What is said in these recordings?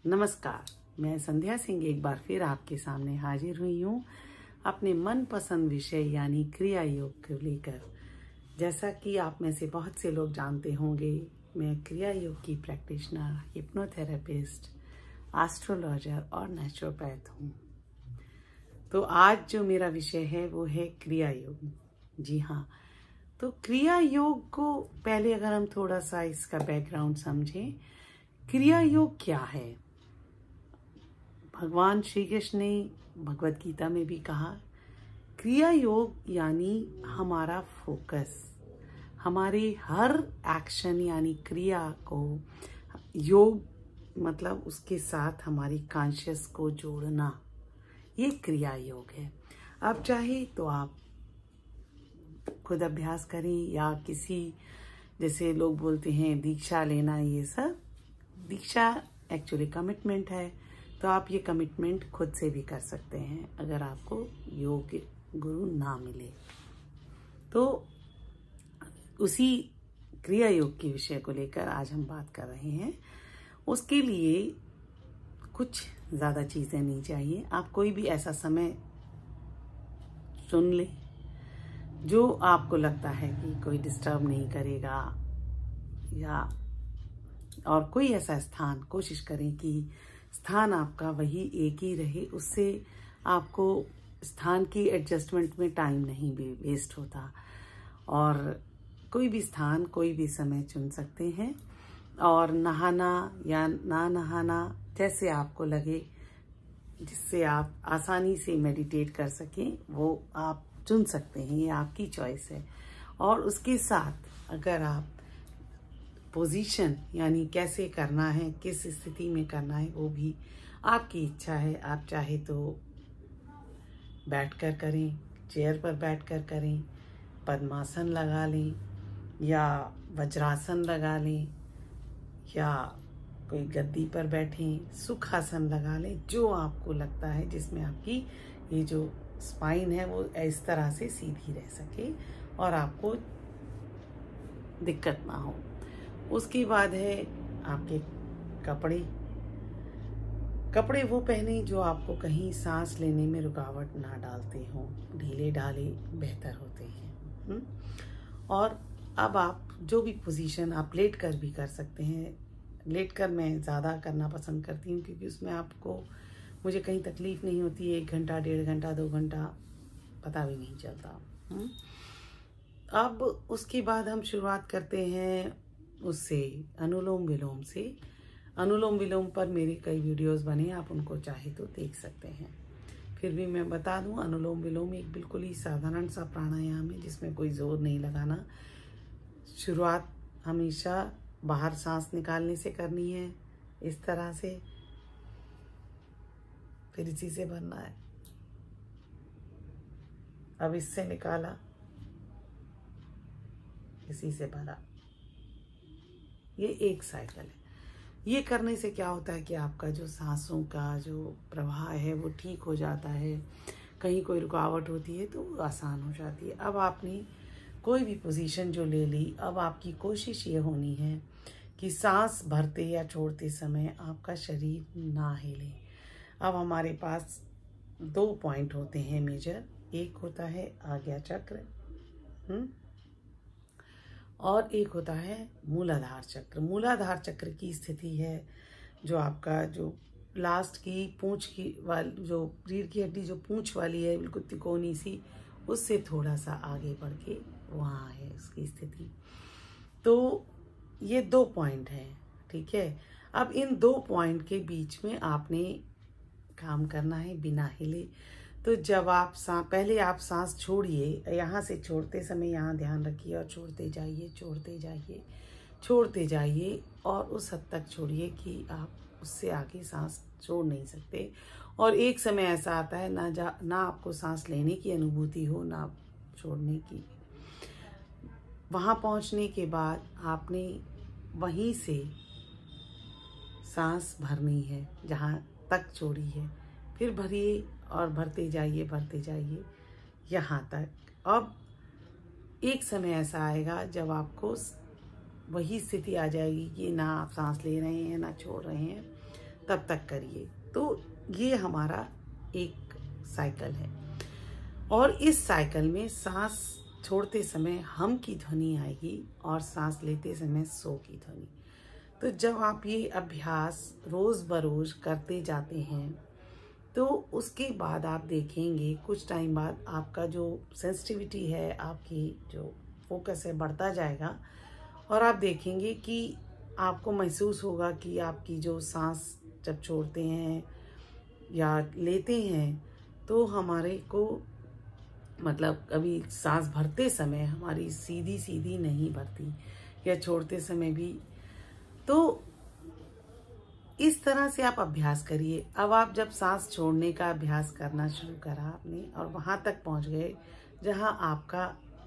नमस्कार, मैं संध्या सिंह एक बार फिर आपके सामने हाजिर हुई हूँ अपने मनपसंद विषय यानी क्रिया योग को लेकर। जैसा कि आप में से बहुत से लोग जानते होंगे, मैं क्रिया योग की प्रैक्टिशनर, हिप्नोथेरेपिस्ट, एस्ट्रोलॉजर और नेचुरोपैथ हूँ। तो आज जो मेरा विषय है वो है क्रिया योग। जी हाँ, तो क्रिया योग को पहले अगर हम थोड़ा सा इसका बैकग्राउंड समझें, क्रिया योग क्या है। भगवान श्री कृष्ण ने भगवत गीता में भी कहा, क्रिया योग यानी हमारा फोकस, हमारे हर एक्शन यानी क्रिया को योग मतलब उसके साथ हमारी कॉन्शियस को जोड़ना, ये क्रिया योग है। आप चाहे तो आप खुद अभ्यास करें या किसी, जैसे लोग बोलते हैं दीक्षा लेना, ये सब दीक्षा एक्चुअली कमिटमेंट है, तो आप ये कमिटमेंट खुद से भी कर सकते हैं अगर आपको योग गुरु ना मिले। तो उसी क्रिया योग के विषय को लेकर आज हम बात कर रहे हैं। उसके लिए कुछ ज़्यादा चीज़ें नहीं चाहिए। आप कोई भी ऐसा समय चुन लें जो आपको लगता है कि कोई डिस्टर्ब नहीं करेगा, या और कोई ऐसा स्थान कोशिश करें कि स्थान आपका वही एक ही रहे, उससे आपको स्थान की एडजस्टमेंट में टाइम नहीं भी वेस्ट होता। और कोई भी स्थान, कोई भी समय चुन सकते हैं, और नहाना या ना नहाना जैसे आपको लगे, जिससे आप आसानी से मेडिटेट कर सकें, वो आप चुन सकते हैं, ये आपकी चॉइस है। और उसके साथ अगर आप पोजीशन यानी कैसे करना है, किस स्थिति में करना है, वो भी आपकी इच्छा है। आप चाहे तो बैठकर करें, चेयर पर बैठकर करें, पद्मासन लगा लें या वज्रासन लगा लें, या कोई गद्दी पर बैठें, सुखासन लगा लें, जो आपको लगता है जिसमें आपकी ये जो स्पाइन है वो इस तरह से सीधी रह सके और आपको दिक्कत ना हो। उसके बाद है आपके कपड़े वो पहने जो आपको कहीं सांस लेने में रुकावट ना डालते हों, ढीले ढाले बेहतर होते हैं। और अब आप जो भी पोजीशन, आप लेट कर भी कर सकते हैं। लेट कर मैं ज़्यादा करना पसंद करती हूँ क्योंकि उसमें आपको, मुझे कहीं तकलीफ नहीं होती है। 1 घंटा, 1.5 घंटा, 2 घंटा पता भी नहीं चलता। अब उसके बाद हम शुरुआत करते हैं उससे, अनुलोम विलोम से। अनुलोम विलोम पर मेरे कई वीडियोस बने, आप उनको चाहे तो देख सकते हैं। फिर भी मैं बता दूं, अनुलोम विलोम एक बिल्कुल ही साधारण सा प्राणायाम है जिसमें कोई जोर नहीं लगाना। शुरुआत हमेशा बाहर सांस निकालने से करनी है, इस तरह से, फिर इसी से भरना है। अब इससे निकाला, इसी से भरा, ये एक साइकिल है। ये करने से क्या होता है कि आपका जो सांसों का जो प्रवाह है वो ठीक हो जाता है। कहीं कोई रुकावट होती है तो आसान हो जाती है। अब आपने कोई भी पोजीशन जो ले ली, अब आपकी कोशिश ये होनी है कि सांस भरते या छोड़ते समय आपका शरीर ना हिले। अब हमारे पास 2 पॉइंट होते हैं मेजर। एक होता है आज्ञा चक्र, और एक होता है मूलाधार चक्र। मूलाधार चक्र की स्थिति है जो आपका, जो लास्ट की पूंछ की वाली, जो रीढ़ की हड्डी जो पूंछ वाली है, बिल्कुल तिकोनी सी, उससे थोड़ा सा आगे बढ़ के वहाँ है उसकी स्थिति। तो ये 2 पॉइंट हैं, ठीक है। अब इन 2 पॉइंट के बीच में आपने काम करना है बिना हिले। तो जब आप पहले आप सांस छोड़िए, यहाँ से छोड़ते समय यहाँ ध्यान रखिए और छोड़ते जाइए, छोड़ते जाइए, छोड़ते जाइए, और उस हद तक छोड़िए कि आप उससे आगे सांस छोड़ नहीं सकते। और एक समय ऐसा आता है ना आपको सांस लेने की अनुभूति हो, ना छोड़ने की। वहाँ पहुँचने के बाद आपने वहीं से सांस भरनी है जहाँ तक छोड़ी है, फिर भरिए और भरते जाइए यहाँ तक। अब एक समय ऐसा आएगा जब आपको वही स्थिति आ जाएगी कि ना आप सांस ले रहे हैं ना छोड़ रहे हैं, तब तक करिए। तो ये हमारा एक साइकिल है। और इस साइकिल में सांस छोड़ते समय हम की ध्वनि आएगी और सांस लेते समय सो की ध्वनि। तो जब आप ये अभ्यास रोज बरोज करते जाते हैं तो उसके बाद आप देखेंगे कुछ टाइम बाद आपका जो सेंसिटिविटी है, आपकी जो फोकस है, बढ़ता जाएगा। और आप देखेंगे कि आपको महसूस होगा कि आपकी जो सांस जब छोड़ते हैं या लेते हैं तो हमारे को मतलब कभी सांस भरते समय हमारी सीधी सीधी नहीं भरती, या छोड़ते समय भी। तो इस तरह से आप अभ्यास करिए। अब आप जब सांस छोड़ने का अभ्यास करना शुरू करा आपने और वहां तक पहुंच गए जहां आपका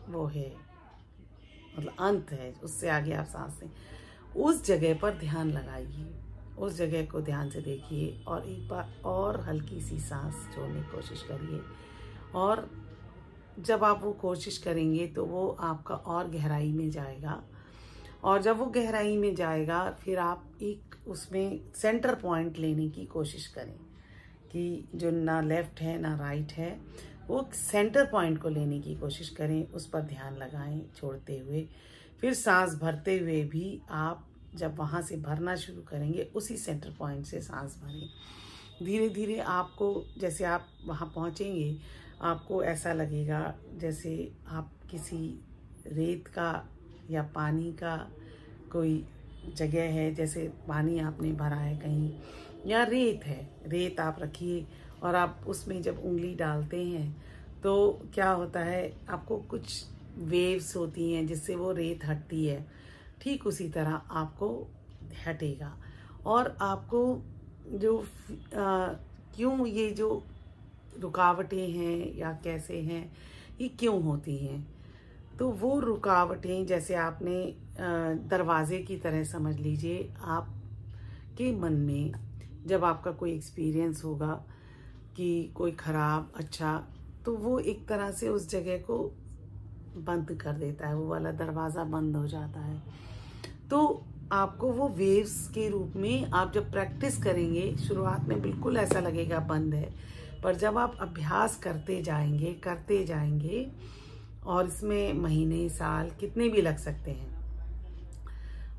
वो है, मतलब अंत है, उससे आगे आप सांस लें, उस जगह पर ध्यान लगाइए, उस जगह को ध्यान से देखिए और एक बार और हल्की सी सांस छोड़ने की कोशिश करिए। और जब आप वो कोशिश करेंगे तो वो आपका और गहराई में जाएगा, और जब वो गहराई में जाएगा फिर आप एक उसमें सेंटर पॉइंट लेने की कोशिश करें कि जो ना लेफ्ट है ना राइट है, वो सेंटर पॉइंट को लेने की कोशिश करें, उस पर ध्यान लगाएं छोड़ते हुए। फिर सांस भरते हुए भी आप जब वहाँ से भरना शुरू करेंगे उसी सेंटर पॉइंट से सांस भरें। धीरे धीरे आपको, जैसे आप वहाँ पहुँचेंगे, आपको ऐसा लगेगा जैसे आप किसी रेत का या पानी का कोई जगह है, जैसे पानी आपने भरा है कहीं, या रेत है, रेत आप रखिए और आप उसमें जब उंगली डालते हैं तो क्या होता है, आपको कुछ वेव्स होती हैं जिससे वो रेत हटती है, ठीक उसी तरह आपको हटेगा। और आपको जो क्यों ये जो रुकावटें हैं या कैसे हैं, ये क्यों होती हैं, तो वो रुकावटें जैसे आपने दरवाजे की तरह समझ लीजिए। आपके मन में जब आपका कोई एक्सपीरियंस होगा कि कोई खराब अच्छा, तो वो एक तरह से उस जगह को बंद कर देता है, वो वाला दरवाज़ा बंद हो जाता है। तो आपको वो वेव्स के रूप में आप जब प्रैक्टिस करेंगे, शुरुआत में बिल्कुल ऐसा लगेगा बंद है, पर जब आप अभ्यास करते जाएंगे और इसमें महीने साल कितने भी लग सकते हैं,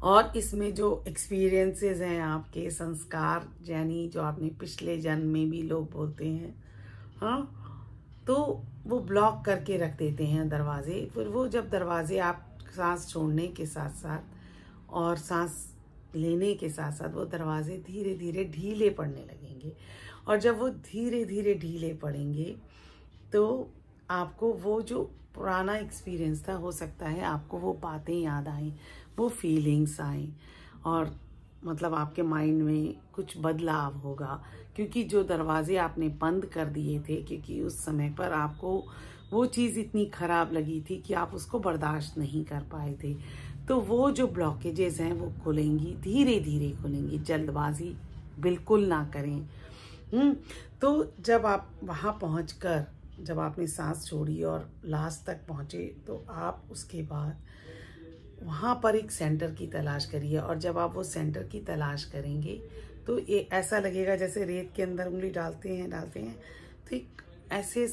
और इसमें जो एक्सपीरियंसेस हैं, आपके संस्कार, यानी जो आपने पिछले जन्म में भी लोग बोलते हैं, हाँ, तो वो ब्लॉक करके रख देते हैं दरवाजे। फिर वो जब दरवाजे आप सांस छोड़ने के साथ साथ और सांस लेने के साथ साथ वो दरवाजे धीरे धीरे ढीले पड़ने लगेंगे, और जब वो धीरे धीरे ढीले पड़ेंगे तो आपको वो जो पुराना एक्सपीरियंस था, हो सकता है आपको वो बातें याद आएं, वो फीलिंग्स आएं, और मतलब आपके माइंड में कुछ बदलाव होगा, क्योंकि जो दरवाजे आपने बंद कर दिए थे, क्योंकि उस समय पर आपको वो चीज़ इतनी खराब लगी थी कि आप उसको बर्दाश्त नहीं कर पाए थे, तो वो जो ब्लॉकेजेस हैं वो खुलेंगी, धीरे धीरे खुलेंगी, जल्दबाजी बिल्कुल ना करें। तो जब आप वहाँ पहुँचकर जब आपने सांस छोड़ी और लास्ट तक पहुँचे, तो आप उसके बाद वहाँ पर एक सेंटर की तलाश करिए। और जब आप वो सेंटर की तलाश करेंगे तो ये ऐसा लगेगा जैसे रेत के अंदर उंगली डालते हैं तो एक ऐसे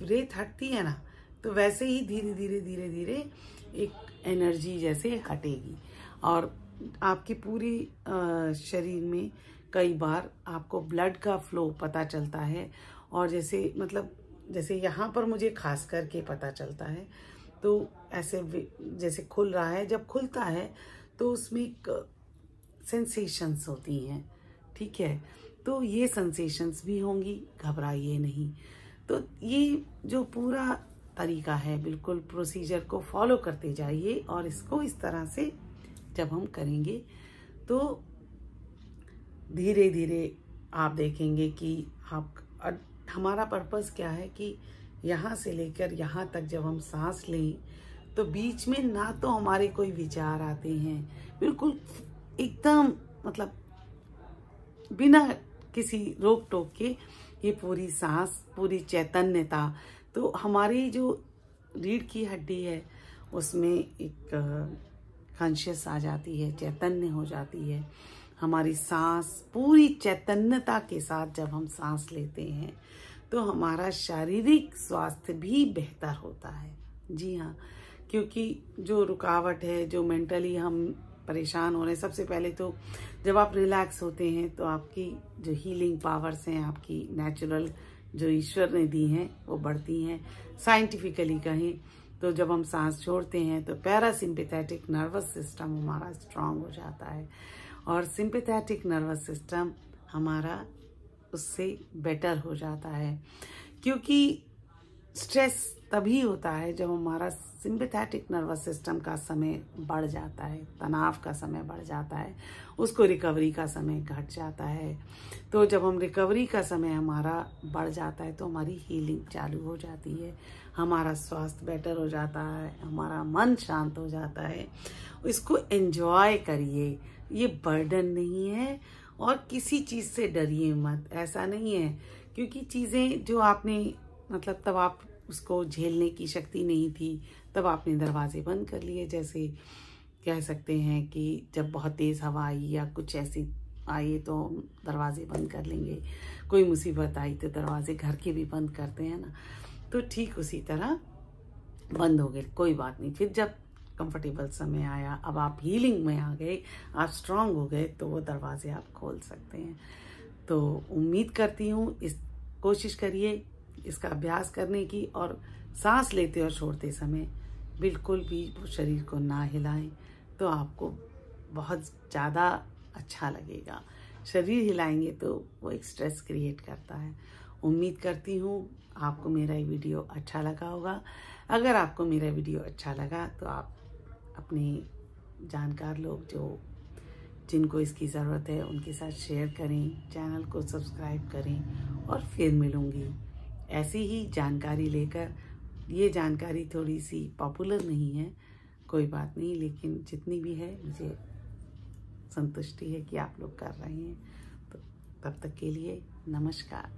रेत हटती है ना, तो वैसे ही धीरे धीरे एक एनर्जी जैसे हटेगी, और आपकी पूरी शरीर में कई बार आपको ब्लड का फ्लो पता चलता है। और जैसे मतलब जैसे यहाँ पर मुझे खास करके पता चलता है, तो ऐसे जैसे खुल रहा है, जब खुलता है तो उसमें एक सेंसेशंस होती हैं, ठीक है, तो ये सेंसेशंस भी होंगी, घबराइए नहीं। तो ये जो पूरा तरीका है, बिल्कुल प्रोसीजर को फॉलो करते जाइए, और इसको इस तरह से जब हम करेंगे तो धीरे धीरे आप देखेंगे कि हमारा पर्पस क्या है कि यहाँ से लेकर यहाँ तक जब हम सांस लें तो बीच में ना तो हमारे कोई विचार आते हैं, बिल्कुल एकदम मतलब बिना किसी रोक टोक के ये पूरी सांस, पूरी चैतन्यता, तो हमारी जो रीढ़ की हड्डी है उसमें एक कॉन्शियस आ जाती है, चैतन्य हो जाती है। हमारी सांस पूरी चैतन्यता के साथ जब हम सांस लेते हैं तो हमारा शारीरिक स्वास्थ्य भी बेहतर होता है। जी हाँ, क्योंकि जो रुकावट है, जो मेंटली हम परेशान हो रहे हैं, सबसे पहले तो जब आप रिलैक्स होते हैं तो आपकी जो हीलिंग पावर्स हैं, आपकी नेचुरल जो ईश्वर ने दी हैं वो बढ़ती हैं। साइंटिफिकली कहें तो जब हम सांस छोड़ते हैं तो पैरासिम्पैथेटिक नर्वस सिस्टम हमारा स्ट्रांग हो जाता है और सिंपैथेटिक नर्वस सिस्टम हमारा उससे बेटर हो जाता है, क्योंकि स्ट्रेस तभी होता है जब हमारा सिंपैथेटिक नर्वस सिस्टम का समय बढ़ जाता है, तनाव का समय बढ़ जाता है, उसको रिकवरी का समय घट जाता है। तो जब हम रिकवरी का समय हमारा बढ़ जाता है तो हमारी हीलिंग चालू हो जाती है, हमारा स्वास्थ्य बेटर हो जाता है, हमारा मन शांत हो जाता है। इसको एंजॉय करिए, ये बर्डन नहीं है और किसी चीज़ से डरिए मत, ऐसा नहीं है। क्योंकि चीज़ें जो आपने मतलब तब आप उसको झेलने की शक्ति नहीं थी, तब आपने दरवाजे बंद कर लिए। जैसे कह सकते हैं कि जब बहुत तेज़ हवा आई या कुछ ऐसी आई तो दरवाजे बंद कर लेंगे, कोई मुसीबत आई तो दरवाजे घर के भी बंद करते हैं ना, तो ठीक उसी तरह बंद हो गए, कोई बात नहीं। फिर जब कंफर्टेबल समय आया, अब आप हीलिंग में आ गए, आप स्ट्रांग हो गए, तो वो दरवाजे आप खोल सकते हैं। तो उम्मीद करती हूँ इस कोशिश करिए इसका अभ्यास करने की, और सांस लेते और छोड़ते समय बिल्कुल भी शरीर को ना हिलाएं तो आपको बहुत ज़्यादा अच्छा लगेगा। शरीर हिलाएंगे तो वो एक स्ट्रेस क्रिएट करता है। उम्मीद करती हूँ आपको मेरा ये वीडियो अच्छा लगा होगा। अगर आपको मेरा वीडियो अच्छा लगा तो आप अपने जानकार लोग जिनको इसकी ज़रूरत है उनके साथ शेयर करें, चैनल को सब्सक्राइब करें और फिर मिलूँगी ऐसी ही जानकारी लेकर। ये जानकारी थोड़ी सी पॉपुलर नहीं है, कोई बात नहीं, लेकिन जितनी भी है मुझे संतुष्टि है कि आप लोग कर रहे हैं। तो तब तक के लिए नमस्कार।